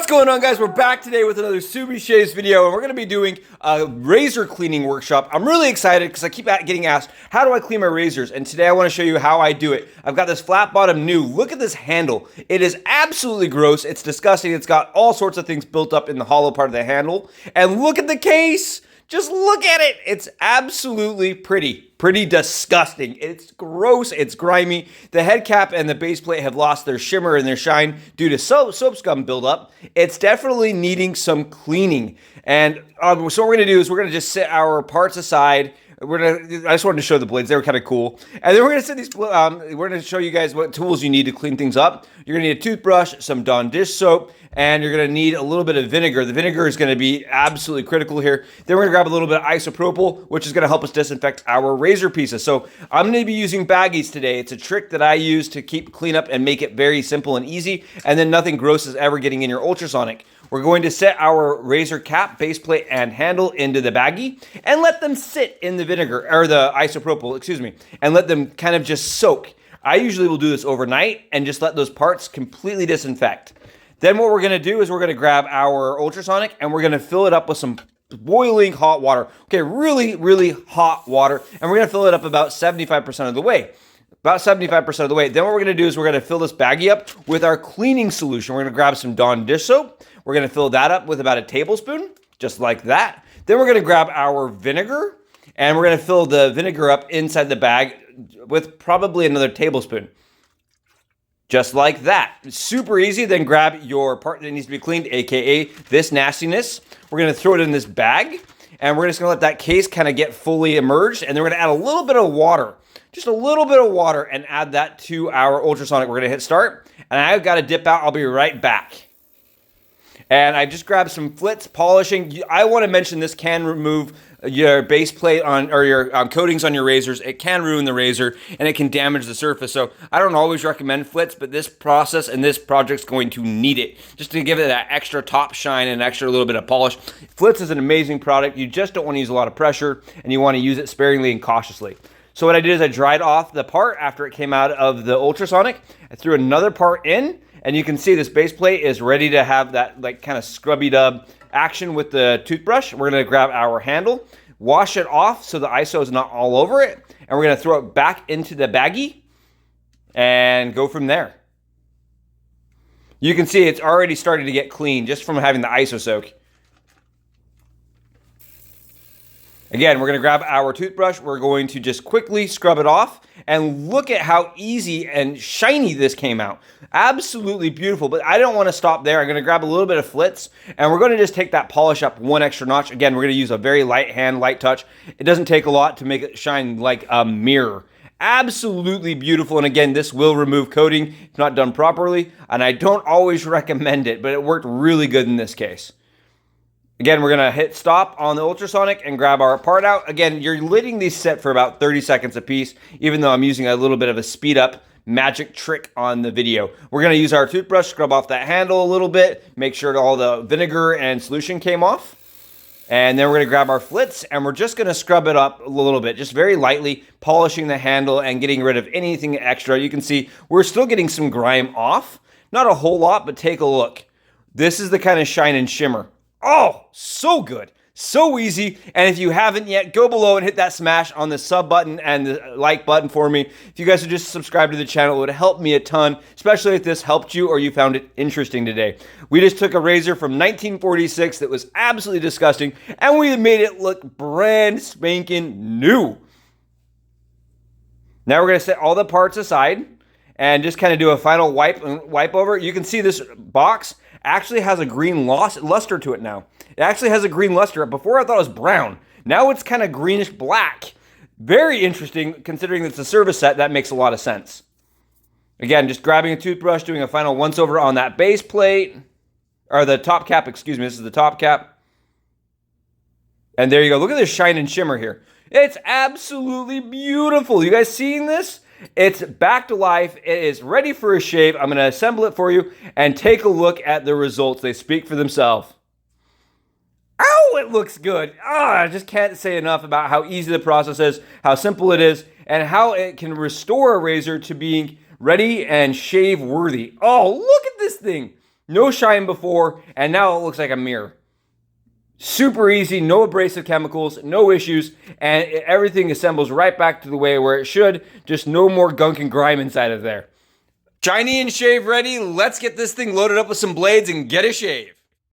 What's going on, guys? We're back today with another Subi Shaves video, and we're going to be doing a razor cleaning workshop. I'm really excited because I keep getting asked, how do I clean my razors? And today I want to show you how I do it. I've got this flat bottom new. Look at this handle. It is absolutely gross. It's disgusting. It's got all sorts of things built up in the hollow part of the handle. And look at the case. Just look at it. It's absolutely pretty disgusting. It's gross. It's grimy. The head cap and the base plate have lost their shimmer and their shine due to soap scum buildup. It's definitely needing some cleaning. And so what we're going to do is we're going to just set our parts aside. I just wanted to show the blades. They were kind of cool. And then we're going to set these. We're going to show you guys what tools you need to clean things up. You're going to need a toothbrush, some Dawn dish soap, and you're going to need a little bit of vinegar. The vinegar is going to be absolutely critical here. Then we're going to grab a little bit of isopropyl, which is going to help us disinfect our razor pieces. So I'm going to be using baggies today. It's a trick that I use to keep cleanup and make it very simple and easy, and then nothing gross is ever getting in your ultrasonic. We're going to set our razor cap, base plate, and handle into the baggie and let them sit in the vinegar, or the isopropyl, excuse me, and let them kind of just soak. I usually will do this overnight and just let those parts completely disinfect. Then what we're going to do is we're going to grab our ultrasonic and we're going to fill it up with some boiling hot water. Okay, really hot water. And we're going to fill it up about 75% of the way. About 75% of the way. Then what we're going to do is we're going to fill this baggie up with our cleaning solution. We're going to grab some Dawn dish soap. We're going to fill that up with about a tablespoon, just like that. Then we're going to grab our vinegar, and we're going to fill the vinegar up inside the bag with probably another tablespoon. Just like that. It's super easy. Then grab your part that needs to be cleaned, aka this nastiness. We're going to throw it in this bag, and we're just going to let that case kind of get fully immersed, and then we're going to add a little bit of water. Just a little bit of water, and add that to our ultrasonic. We're going to hit start, and I've got to dip out. I'll be right back. And I just grabbed some flits, polishing. I want to mention this can remove your base plate on, or your coatings on your razors. It can ruin the razor and it can damage the surface. So I don't always recommend flits, but this process and this project's going to need it just to give it that extra top shine and extra little bit of polish. Flits is an amazing product. You just don't want to use a lot of pressure, and you want to use it sparingly and cautiously. So what I did is I dried off the part after it came out of the ultrasonic. I threw another part in. And you can see this base plate is ready to have that like kind of scrubby dub action with the toothbrush. We're going to grab our handle, wash it off so the ISO is not all over it, and we're going to throw it back into the baggie and go from there. You can see it's already starting to get clean just from having the ISO soak. Again, we're going to grab our toothbrush. We're going to just quickly scrub it off, and look at how easy and shiny this came out. Absolutely beautiful, but I don't want to stop there. I'm going to grab a little bit of flits, and we're going to just take that polish up one extra notch. Again, we're going to use a very light hand, light touch. It doesn't take a lot to make it shine like a mirror. Absolutely beautiful, and again, this will remove coating if not done properly, and I don't always recommend it, but it worked really good in this case. Again, we're going to hit stop on the ultrasonic and grab our part out. Again, you're letting these set for about 30 seconds a piece, even though I'm using a little bit of a speed up magic trick on the video. We're going to use our toothbrush, scrub off that handle a little bit, make sure all the vinegar and solution came off. And then we're going to grab our flits, and we're just going to scrub it up a little bit, just very lightly, polishing the handle and getting rid of anything extra. You can see we're still getting some grime off. Not a whole lot, but take a look. This is the kind of shine and shimmer. Oh, so good. So easy. And if you haven't yet, go below and hit that smash on the sub button and the like button for me. If you guys would just subscribe to the channel, it would help me a ton, especially if this helped you or you found it interesting today. We just took a razor from 1946 that was absolutely disgusting, and we made it look brand spanking new. Now we're going to set all the parts aside and just kind of do a final wipe over. You can see this box actually has a green luster to it now. It actually has a green luster. Before I thought it was brown. Now it's kind of greenish black. Very interesting considering it's a service set. That makes a lot of sense. Again, just grabbing a toothbrush, doing a final once over on that base plate. Or the top cap, excuse me. This is the top cap. And there you go. Look at this shine and shimmer here. It's absolutely beautiful. You guys seeing this? It's back to life. It is ready for a shave. I'm going to assemble it for you and take a look at the results. They speak for themselves. Ow, it looks good. I just can't say enough about how easy the process is, how simple it is, and how it can restore a razor to being ready and shave worthy. Oh, look at this thing. no shine before, and now it looks like a mirror. Super easy, no abrasive chemicals, no issues, and everything assembles right back to the way where it should. Just no more gunk and grime inside of there. Shiny and shave ready. Let's get this thing loaded up with some blades and get a shave.